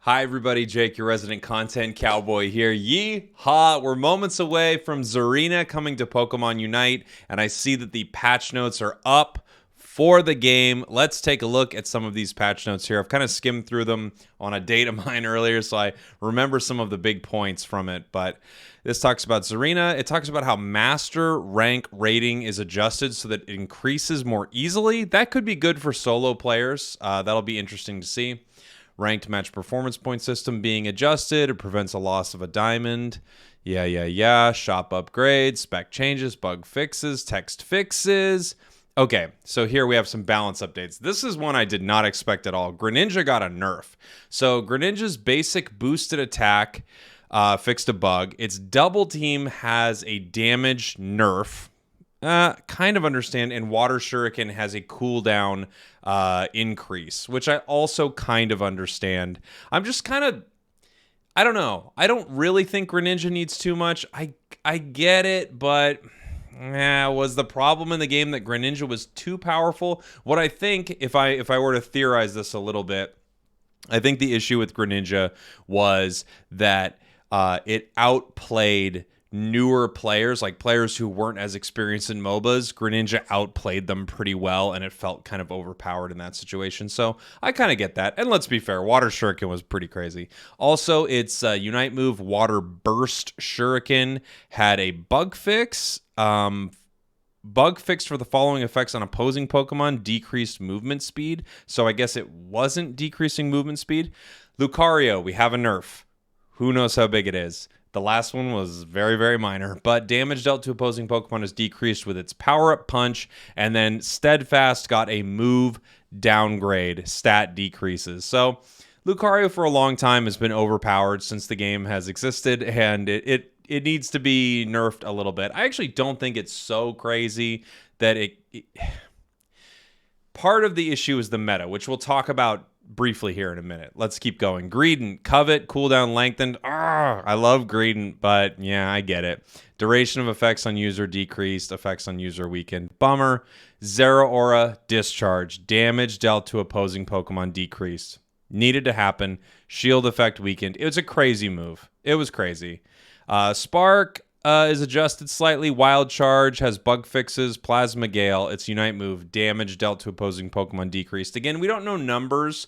Hi everybody, Jake, your resident content cowboy here. Yeehaw! We're moments away from Zarina coming to Pokemon Unite, and I see that the patch notes are up for the game. Let's take a look at some of these patch notes here. I've kind of skimmed through them on a date of mine earlier, so I remember some of the big points from it, but this talks about Zarina. It talks about how master rank rating is adjusted so that it increases more easily. That could be good for solo players. That'll be interesting to see. Ranked match performance point system being adjusted. It prevents a loss of a diamond. Yeah. Shop upgrades, spec changes, bug fixes, text fixes. Okay, so here we have some balance updates. This is one I did not expect at all. Greninja got a nerf. So Greninja's basic boosted attack fixed a bug. Its double team has a damage nerf. Kind of understand, and Water Shuriken has a cooldown increase, which I also kind of understand. I'm just kind of, I don't know. I don't really think Greninja needs too much. I get it, but was the problem in the game that Greninja was too powerful? What I think, if I were to theorize this a little bit, I think the issue with Greninja was that it outplayed newer players, like players who weren't as experienced in MOBAs. Greninja outplayed them pretty well, and it felt kind of overpowered in that situation. So I kind of get that. And let's be fair, Water Shuriken was pretty crazy. Also, its Unite move, Water Burst Shuriken, had a bug fix. Bug fixed for the following effects on opposing Pokemon: decreased movement speed. So I guess it wasn't decreasing movement speed. Lucario, we have a nerf. Who knows how big it is? The last one was very, very minor, but damage dealt to opposing Pokemon is decreased with its power-up punch, and then Steadfast got a move downgrade, stat decreases. So Lucario for a long time has been overpowered since the game has existed, and it needs to be nerfed a little bit. I actually don't think it's so crazy that part of the issue is the meta, which we'll talk about briefly here in a minute. Let's keep going. Greedent, Covet, cooldown lengthened. I love Greedent, but yeah, I get it. Duration of effects on user decreased, effects on user weakened. Bummer. Zeraora, Discharge, damage dealt to opposing Pokemon decreased. Needed to happen. Shield effect weakened. It was a crazy move. It was crazy. Spark is adjusted slightly. Wild Charge has bug fixes. Plasma Gale, its Unite move, damage dealt to opposing Pokemon decreased. Again, we don't know numbers.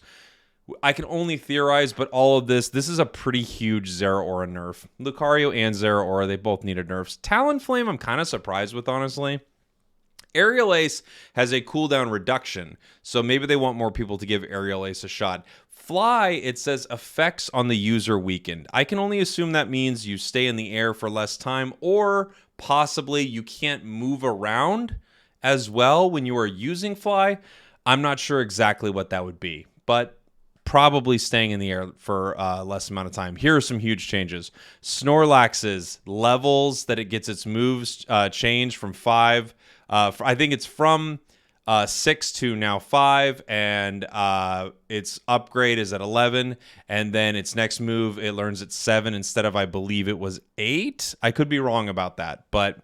I can only theorize, but all of this is a pretty huge Zeraora nerf. Lucario and Zeraora, they both needed nerfs. Talonflame, I'm kind of surprised with, honestly. Aerial Ace has a cooldown reduction, so maybe they want more people to give Aerial Ace a shot. Fly, it says effects on the user weakened. I can only assume that means you stay in the air for less time, or possibly you can't move around as well when you are using Fly. I'm not sure exactly what that would be, but probably staying in the air for less amount of time. Here are some huge changes. Snorlax's levels that it gets its moves changed from 5. I think it's from 6 to now 5, and its upgrade is at 11, and then its next move, it learns at 7 instead of, I believe it was 8. I could be wrong about that, but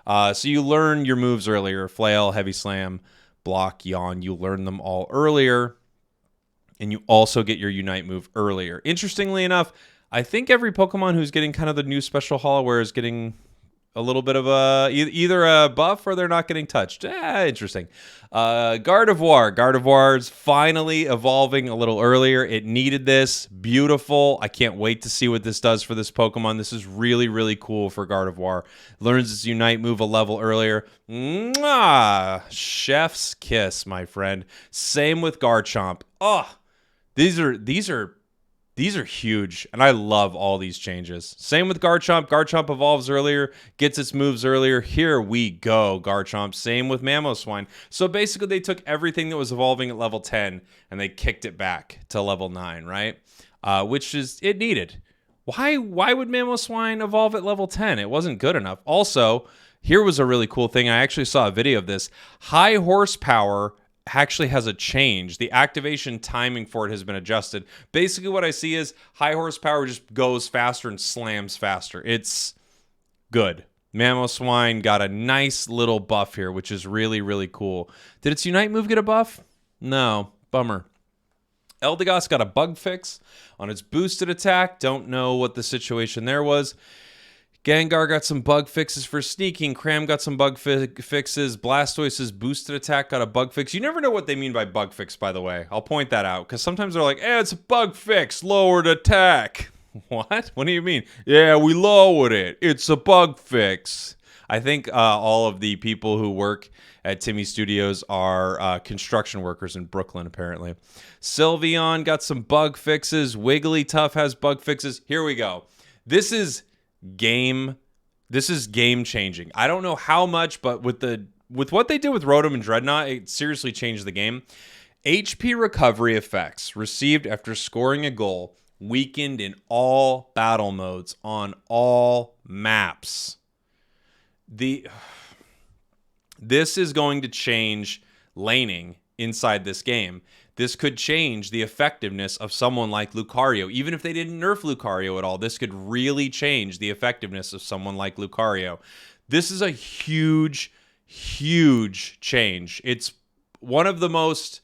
so you learn your moves earlier. Flail, Heavy Slam, Block, Yawn, you learn them all earlier, and you also get your Unite move earlier. Interestingly enough, I think every Pokemon who's getting kind of the new special Holoware is getting a little bit of either a buff or they're not getting touched. Interesting. Gardevoir. Gardevoir's finally evolving a little earlier. It needed this. Beautiful. I can't wait to see what this does for this Pokemon. This is really, really cool for Gardevoir. Learns its Unite move a level earlier. Mwah! Chef's kiss, my friend. Same with Garchomp. These are huge, and I love all these changes. Same with Garchomp. Garchomp evolves earlier, gets its moves earlier. Here we go, Garchomp. Same with Mamoswine. So basically, they took everything that was evolving at level 10, and they kicked it back to level 9, right? Which is, it needed. Why would Mamoswine evolve at level 10? It wasn't good enough. Also, here was a really cool thing. I actually saw a video of this. High horsepower actually has a change. The activation timing for it has been adjusted. Basically what I see is high horsepower just goes faster and slams faster. It's good. Mamoswine got a nice little buff here, which is really, really cool. Did its Unite move get a buff? No. Bummer. Eldegoss got a bug fix on its boosted attack. Don't know what the situation there was. Gengar got some bug fixes for sneaking. Cram got some bug fixes. Blastoise's boosted attack got a bug fix. You never know what they mean by bug fix, by the way. I'll point that out, because sometimes they're like, it's a bug fix, lowered attack. What? What do you mean? Yeah, we lowered it. It's a bug fix. I think all of the people who work at Timmy Studios are construction workers in Brooklyn, apparently. Sylveon got some bug fixes. Wigglytuff has bug fixes. Here we go. This is game changing. I don't know how much, but with what they did with Rotom and Dreadnought, it seriously changed the game. HP recovery effects received after scoring a goal weakened in all battle modes on all maps. This is going to change laning inside this game. This could change the effectiveness of someone like Lucario. Even if they didn't nerf Lucario at all, this could really change the effectiveness of someone like Lucario. This is a huge, huge change. It's one of the most...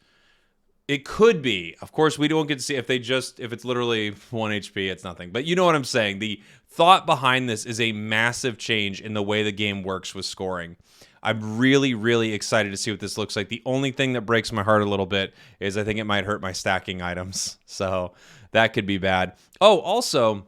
It could be. Of course, we don't get to see if it's literally 1 HP, it's nothing. But you know what I'm saying. The thought behind this is a massive change in the way the game works with scoring. I'm really, really excited to see what this looks like. The only thing that breaks my heart a little bit is I think it might hurt my stacking items. So that could be bad. Oh, also,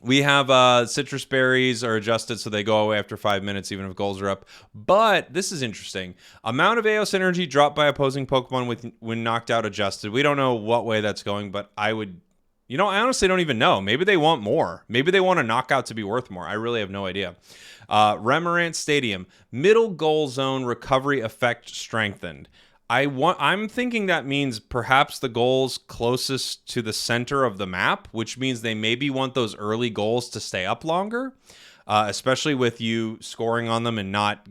we have citrus berries are adjusted so they go away after 5 minutes, even if goals are up. But this is interesting. Amount of Eos energy dropped by opposing Pokemon when knocked out adjusted. We don't know what way that's going, but I honestly don't even know. Maybe they want more. Maybe they want a knockout to be worth more. I really have no idea. Remoraint Stadium, middle goal zone recovery effect strengthened. I'm thinking that means perhaps the goals closest to the center of the map, which means they maybe want those early goals to stay up longer, especially with you scoring on them and not,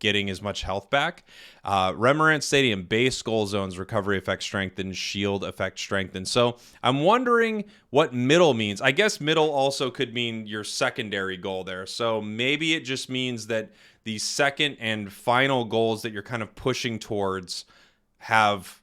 getting as much health back. Remoraint Stadium, base goal zones, recovery effect strengthened, shield effect strengthened. So I'm wondering what middle means. I guess middle also could mean your secondary goal there. So maybe it just means that the second and final goals that you're kind of pushing towards have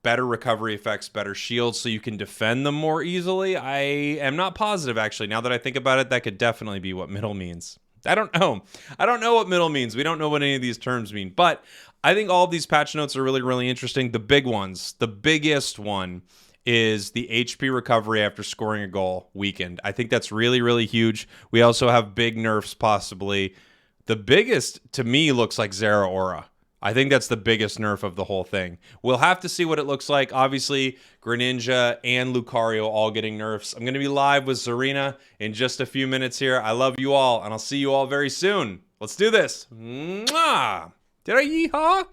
better recovery effects, better shields, so you can defend them more easily. I am not positive, actually. Now that I think about it, that could definitely be what middle means. I don't know. I don't know what middle means. We don't know what any of these terms mean. But I think all of these patch notes are really, really interesting. The big ones, the biggest one is the HP recovery after scoring a goal weakened. I think that's really, really huge. We also have big nerfs possibly. The biggest, to me, looks like Zeraora. I think that's the biggest nerf of the whole thing. We'll have to see what it looks like. Obviously, Greninja and Lucario all getting nerfs. I'm going to be live with Zarina in just a few minutes here. I love you all, and I'll see you all very soon. Let's do this. Mwah! Did I yeehaw?